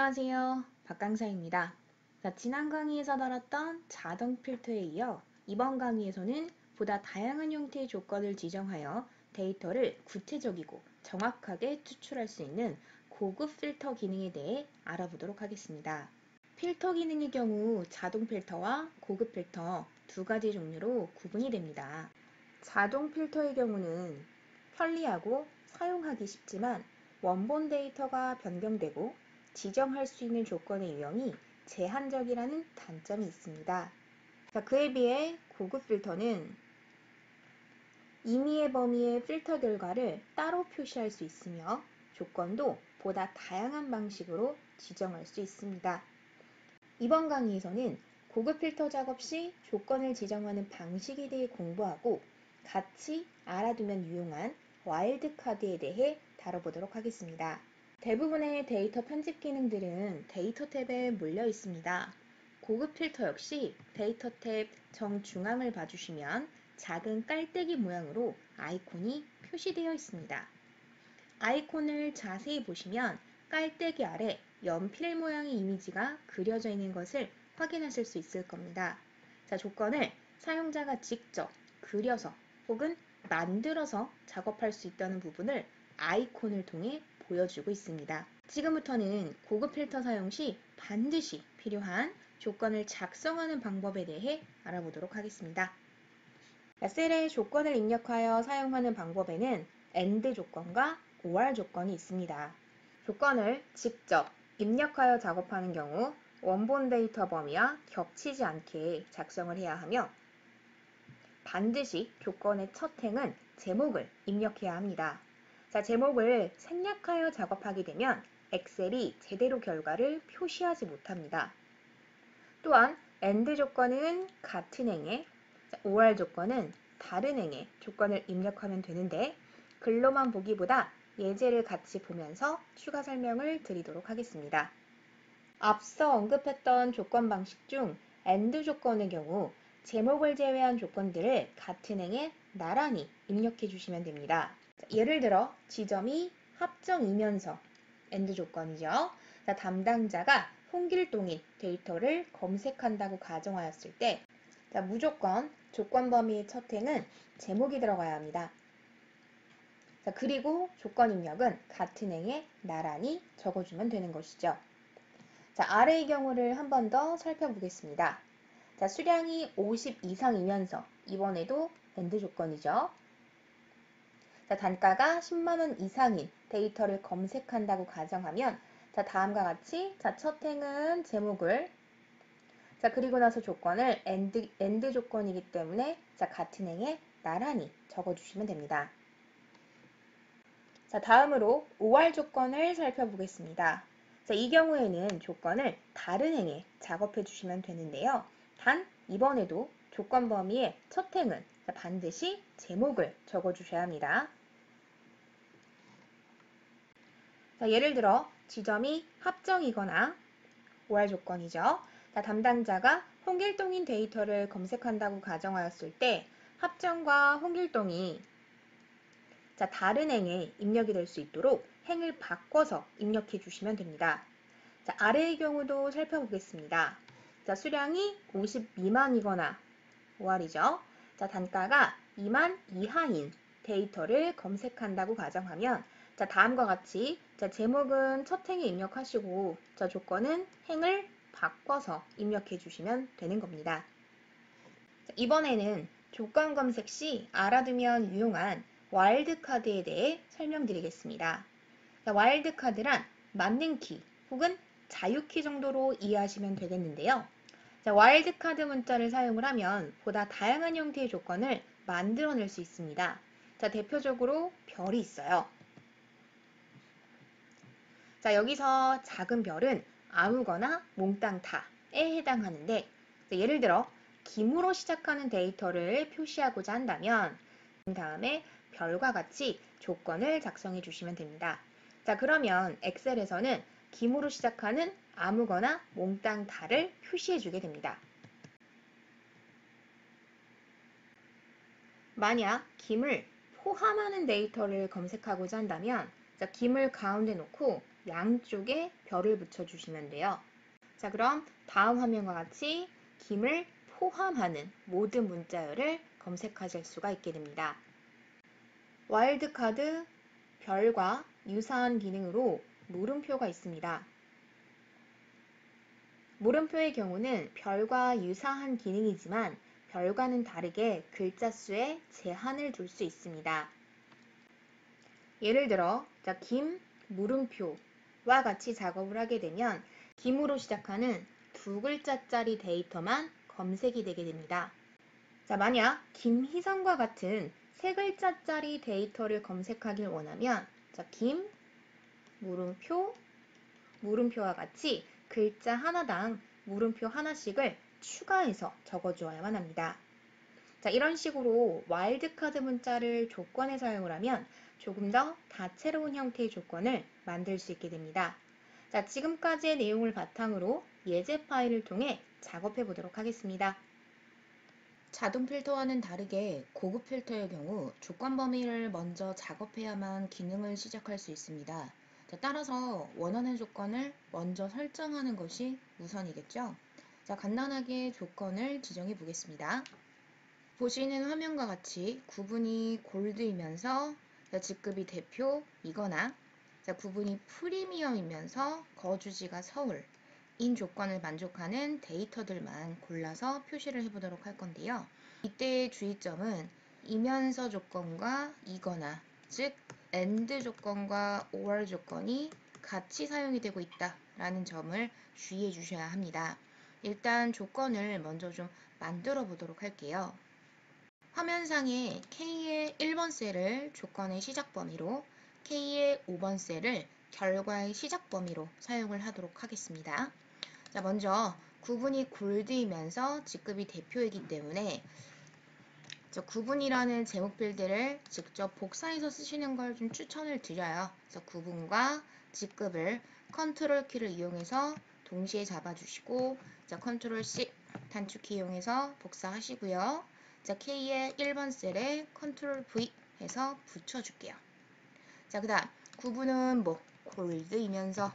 안녕하세요. 박강사입니다. 지난 강의에서 다뤘던 자동 필터에 이어 이번 강의에서는 보다 다양한 형태의 조건을 지정하여 데이터를 구체적이고 정확하게 추출할 수 있는 고급 필터 기능에 대해 알아보도록 하겠습니다. 필터 기능의 경우 자동 필터와 고급 필터 두 가지 종류로 구분이 됩니다. 자동 필터의 경우는 편리하고 사용하기 쉽지만 원본 데이터가 변경되고 지정할 수 있는 조건의 유형이 제한적이라는 단점이 있습니다. 그에 비해 고급 필터는 임의의 범위의 필터 결과를 따로 표시할 수 있으며 조건도 보다 다양한 방식으로 지정할 수 있습니다. 이번 강의에서는 고급 필터 작업 시 조건을 지정하는 방식에 대해 공부하고 같이 알아두면 유용한 와일드카드에 대해 다뤄보도록 하겠습니다. 대부분의 데이터 편집 기능들은 데이터 탭에 몰려 있습니다. 고급 필터 역시 데이터 탭 정중앙을 봐주시면 작은 깔때기 모양으로 아이콘이 표시되어 있습니다. 아이콘을 자세히 보시면 깔때기 아래 연필 모양의 이미지가 그려져 있는 것을 확인하실 수 있을 겁니다. 조건을 사용자가 직접 그려서 혹은 만들어서 작업할 수 있다는 부분을 아이콘을 통해 보여주고 있습니다. 지금부터는 고급 필터 사용 시 반드시 필요한 조건을 작성하는 방법에 대해 알아보도록 하겠습니다. 셀에 조건을 입력하여 사용하는 방법에는 AND 조건과 OR 조건이 있습니다. 조건을 직접 입력하여 작업하는 경우 원본 데이터 범위와 겹치지 않게 작성을 해야 하며 반드시 조건의 첫 행은 제목을 입력해야 합니다. 제목을 생략하여 작업하게 되면 엑셀이 제대로 결과를 표시하지 못합니다. 또한 AND 조건은 같은 행에, OR 조건은 다른 행에 조건을 입력하면 되는데 글로만 보기보다 예제를 같이 보면서 추가 설명을 드리도록 하겠습니다. 앞서 언급했던 조건 방식 중 AND 조건의 경우 제목을 제외한 조건들을 같은 행에 나란히 입력해 주시면 됩니다. 예를 들어 지점이 합정이면서 AND 조건이죠. 담당자가 홍길동인 데이터를 검색한다고 가정하였을 때 무조건 조건 범위의 첫 행은 제목이 들어가야 합니다. 그리고 조건 입력은 같은 행에 나란히 적어주면 되는 것이죠. 아래의 경우를 한 번 더 살펴보겠습니다. 수량이 50 이상이면서 이번에도 AND 조건이죠. 단가가 10만원 이상인 데이터를 검색한다고 가정하면 다음과 같이 첫 행은 제목을 그리고 나서 조건을 AND 조건이기 때문에 같은 행에 나란히 적어주시면 됩니다. 다음으로 OR 조건을 살펴보겠습니다. 이 경우에는 조건을 다른 행에 작업해 주시면 되는데요. 단 이번에도 조건 범위의 첫 행은 반드시 제목을 적어주셔야 합니다. 예를 들어 지점이 합정이거나 OR 조건이죠. 담당자가 홍길동인 데이터를 검색한다고 가정하였을 때 합정과 홍길동이 다른 행에 입력이 될 수 있도록 행을 바꿔서 입력해 주시면 됩니다. 아래의 경우도 살펴보겠습니다. 수량이 50 미만이거나 OR이죠. 단가가 2만 이하인 데이터를 검색한다고 가정하면 다음과 같이 제목은 첫 행에 입력하시고 조건은 행을 바꿔서 입력해 주시면 되는 겁니다. 이번에는 조건 검색 시 알아두면 유용한 와일드카드에 대해 설명드리겠습니다. 와일드카드란 맞는 키 혹은 자유키 정도로 이해하시면 되겠는데요. 와일드카드 문자를 사용을 하면 보다 다양한 형태의 조건을 만들어낼 수 있습니다. 대표적으로 별이 있어요. 여기서 작은 별은 아무거나 몽땅 다에 해당하는데 예를 들어 김으로 시작하는 데이터를 표시하고자 한다면 다음에 별과 같이 조건을 작성해 주시면 됩니다. 그러면 엑셀에서는 김으로 시작하는 아무거나 몽땅 다를 표시해 주게 됩니다. 만약 김을 포함하는 데이터를 검색하고자 한다면 김을 가운데 놓고 양쪽에 별을 붙여주시면 돼요. 자, 그럼 다음 화면과 같이 김을 포함하는 모든 문자열을 검색하실 수가 있게 됩니다. 와일드카드 별과 유사한 기능으로 물음표가 있습니다. 물음표의 경우는 별과 유사한 기능이지만 별과는 다르게 글자 수에 제한을 둘 수 있습니다. 예를 들어 김 물음표와 같이 작업을 하게 되면 김으로 시작하는 두 글자짜리 데이터만 검색이 되게 됩니다. 자, 만약 김희성과 같은 세 글자짜리 데이터를 검색하길 원하면 김 물음표 물음표와 같이 글자 하나당 물음표 하나씩을 추가해서 적어주어야만 합니다. 자, 이런 식으로 와일드카드 문자를 조건에 사용을 하면 조금 더 다채로운 형태의 조건을 만들 수 있게 됩니다. 자, 지금까지의 내용을 바탕으로 예제 파일을 통해 작업해 보도록 하겠습니다. 자동 필터와는 다르게 고급 필터의 경우 조건 범위를 먼저 작업해야만 기능을 시작할 수 있습니다. 자, 따라서 원하는 조건을 먼저 설정하는 것이 우선이겠죠. 자, 간단하게 조건을 지정해 보겠습니다. 보시는 화면과 같이 구분이 골드이면서 직급이 대표이거나 구분이 프리미엄이면서 거주지가 서울인 조건을 만족하는 데이터들만 골라서 표시를 해보도록 할 건데요. 이때의 주의점은 이면서 조건과 이거나 즉 AND 조건과 OR 조건이 같이 사용이 되고 있다라는 점을 주의해 주셔야 합니다. 일단 조건을 먼저 좀 만들어 보도록 할게요. 화면상에 K의 1번 셀을 조건의 시작 범위로 K의 5번 셀을 결과의 시작 범위로 사용을 하도록 하겠습니다. 자, 먼저 구분이 골드이면서 직급이 대표이기 때문에 구분이라는 제목 필드를 직접 복사해서 쓰시는 걸 좀 추천을 드려요. 그래서 구분과 직급을 컨트롤 키를 이용해서 동시에 잡아주시고 컨트롤 C 단축키 이용해서 복사하시고요. 자, K의 1번 셀에 컨트롤 V 해서 붙여줄게요. 자, 그 다음 구분은 골드이면서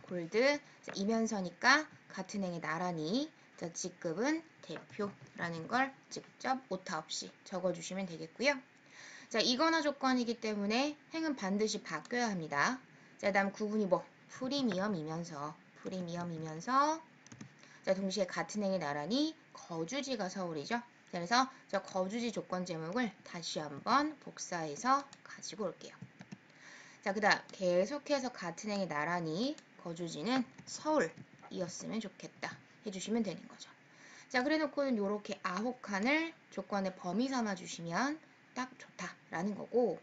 골드 이면서니까 같은 행에 나란히 직급은 대표라는 걸 직접 오타 없이 적어주시면 되겠고요. 자, 이거나 조건이기 때문에 행은 반드시 바뀌어야 합니다. 자, 다음 구분이 프리미엄이면서 자, 동시에 같은 행에 나란히 거주지가 서울이죠. 그래서 거주지 조건 제목을 다시 한번 복사해서 가지고 올게요. 자, 그 다음 계속해서 같은 행에 나란히 거주지는 서울이었으면 좋겠다 해주시면 되는 거죠. 자, 그래 놓고는 이렇게 9칸을 조건의 범위 삼아 주시면 딱 좋다라는 거고,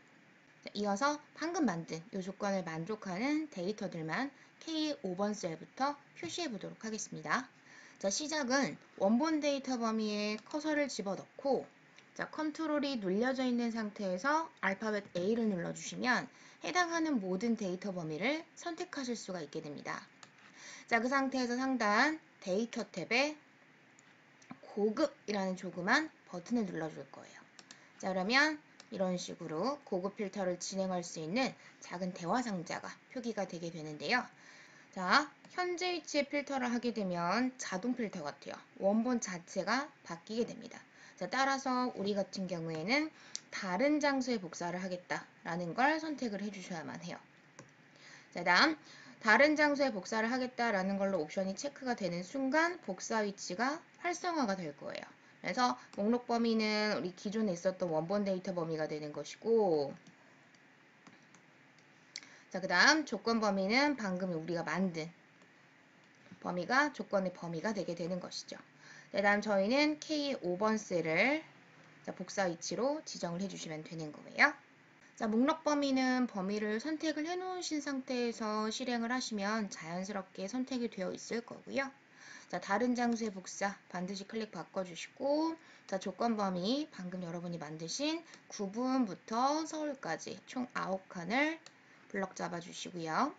자, 이어서 방금 만든 이 조건을 만족하는 데이터들만 K 5번 셀부터 표시해 보도록 하겠습니다. 자, 시작은 원본 데이터 범위에 커서를 집어넣고 자, 컨트롤이 눌려져 있는 상태에서 알파벳 A를 눌러주시면 해당하는 모든 데이터 범위를 선택하실 수가 있게 됩니다. 자, 그 상태에서 상단 데이터 탭에 고급이라는 조그만 버튼을 눌러줄 거예요. 자, 그러면 이런 식으로 고급 필터를 진행할 수 있는 작은 대화 상자가 표기가 되게 되는데요. 자, 현재 위치에 필터를 하게 되면 자동 필터 같아요. 원본 자체가 바뀌게 됩니다. 자, 따라서 우리 같은 경우에는 다른 장소에 복사를 하겠다라는 걸 선택을 해주셔야만 해요. 자, 다음 다른 장소에 복사를 하겠다라는 걸로 옵션이 체크가 되는 순간 복사 위치가 활성화가 될 거예요. 그래서 목록 범위는 우리 기존에 있었던 원본 데이터 범위가 되는 것이고, 자, 그 다음 조건 범위는 방금 우리가 만든 범위가 조건의 범위가 되게 되는 것이죠. 그 다음 저희는 K 5번 셀을 복사 위치로 지정을 해주시면 되는 거예요. 자, 목록 범위는 범위를 선택을 해 놓으신 상태에서 실행을 하시면 자연스럽게 선택이 되어 있을 거고요. 자, 다른 장소의 복사 반드시 클릭 바꿔주시고, 자, 조건 범위 방금 여러분이 만드신 구분부터 서울까지 총 9칸을 블럭 잡아주시고요.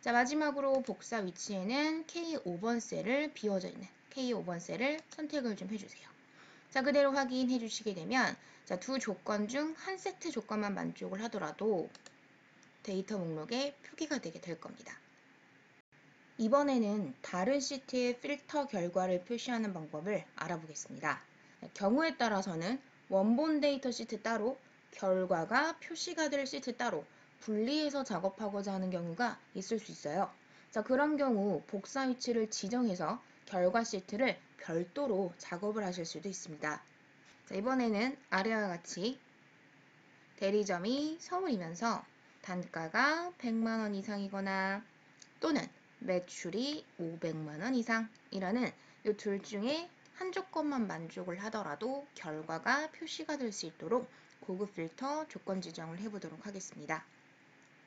자, 마지막으로 복사 위치에는 K 5번 셀을 비워져 있는 K 5번 셀을 선택을 좀 해주세요. 자, 그대로 확인해 주시게 되면 자, 두 조건 중 한 세트 조건만 만족을 하더라도 데이터 목록에 표기가 되게 될 겁니다. 이번에는 다른 시트의 필터 결과를 표시하는 방법을 알아보겠습니다. 경우에 따라서는 원본 데이터 시트 따로, 결과가 표시가 될 시트 따로 분리해서 작업하고자 하는 경우가 있을 수 있어요. 자, 그런 경우 복사 위치를 지정해서 결과 시트를 별도로 작업을 하실 수도 있습니다. 자, 이번에는 아래와 같이 대리점이 서울이면서 단가가 100만원 이상이거나 또는 매출이 500만원 이상이라는 이 둘 중에 한 조건만 만족을 하더라도 결과가 표시가 될 수 있도록 고급 필터 조건 지정을 해보도록 하겠습니다.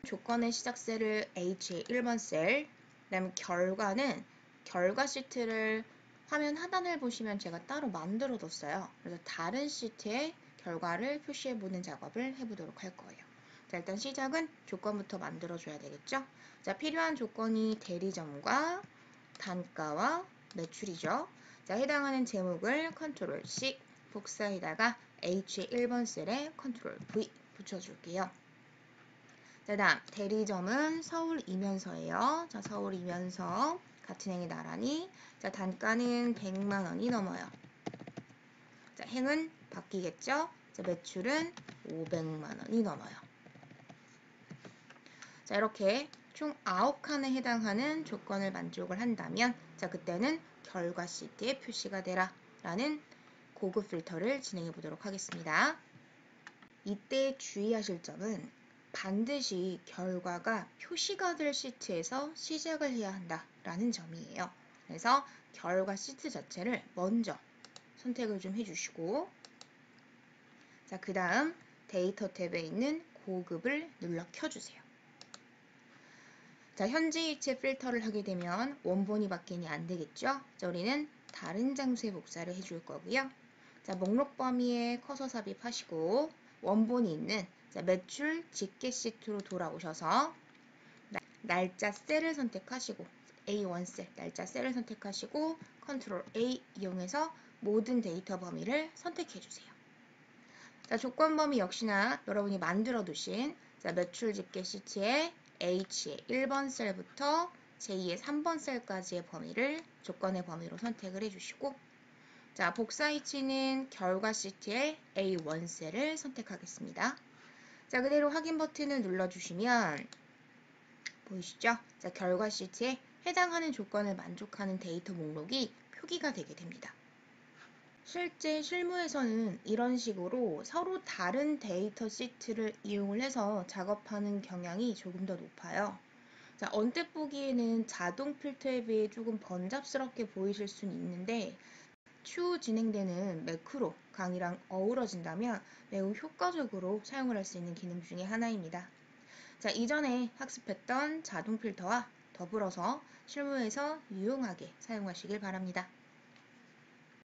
조건의 시작 셀을 H의 1번 셀, 그 다음에 결과는 결과 시트를 화면 하단을 보시면 제가 따로 만들어 뒀어요. 그래서 다른 시트에 결과를 표시해보는 작업을 해보도록 할 거예요. 자, 일단 시작은 조건부터 만들어줘야 되겠죠? 자, 필요한 조건이 대리점과 단가와 매출이죠. 자, 해당하는 제목을 컨트롤 C, 복사에다가 H의 1번 셀에 컨트롤 V 붙여줄게요. 자, 다음 대리점은 서울이면서예요. 자, 서울이면서 같은 행이 나란히. 자, 단가는 100만원이 넘어요. 자, 행은 바뀌겠죠? 자, 매출은 500만원이 넘어요. 자, 이렇게 총 9칸에 해당하는 조건을 만족을 한다면 자, 그때는 결과 시트에 표시가 되라 라는 고급 필터를 진행해 보도록 하겠습니다. 이때 주의하실 점은 반드시 결과가 표시가 될 시트에서 시작을 해야 한다라는 점이에요. 그래서 결과 시트 자체를 먼저 선택을 좀 해주시고 자, 그 다음 데이터 탭에 있는 고급을 눌러 켜주세요. 자, 현재 위치에 필터를 하게 되면 원본이 바뀌니 안 되겠죠? 자, 우리는 다른 장소에 복사를 해줄 거고요. 자, 목록 범위에 커서 삽입하시고 원본이 있는 자, 매출 집계 시트로 돌아오셔서 날짜 셀을 선택하시고 A1 셀, 날짜 셀을 선택하시고 컨트롤 A 이용해서 모든 데이터 범위를 선택해 주세요. 자, 조건 범위 역시나 여러분이 만들어 두신 자, 매출 집계 시트에 H의 1번 셀부터 제2의 3번 셀까지의 범위를 조건의 범위로 선택을 해주시고 자, 복사 위치는 결과 시트의 A1 셀을 선택하겠습니다. 자, 그대로 확인 버튼을 눌러주시면 보이시죠? 자, 결과 시트에 해당하는 조건을 만족하는 데이터 목록이 표기가 되게 됩니다. 실제 실무에서는 이런 식으로 서로 다른 데이터 시트를 이용을 해서 작업하는 경향이 조금 더 높아요. 자, 언뜻 보기에는 자동 필터에 비해 조금 번잡스럽게 보이실 수는 있는데 추후 진행되는 매크로 강의랑 어우러진다면 매우 효과적으로 사용을 할 수 있는 기능 중에 하나입니다. 자, 이전에 학습했던 자동 필터와 더불어서 실무에서 유용하게 사용하시길 바랍니다.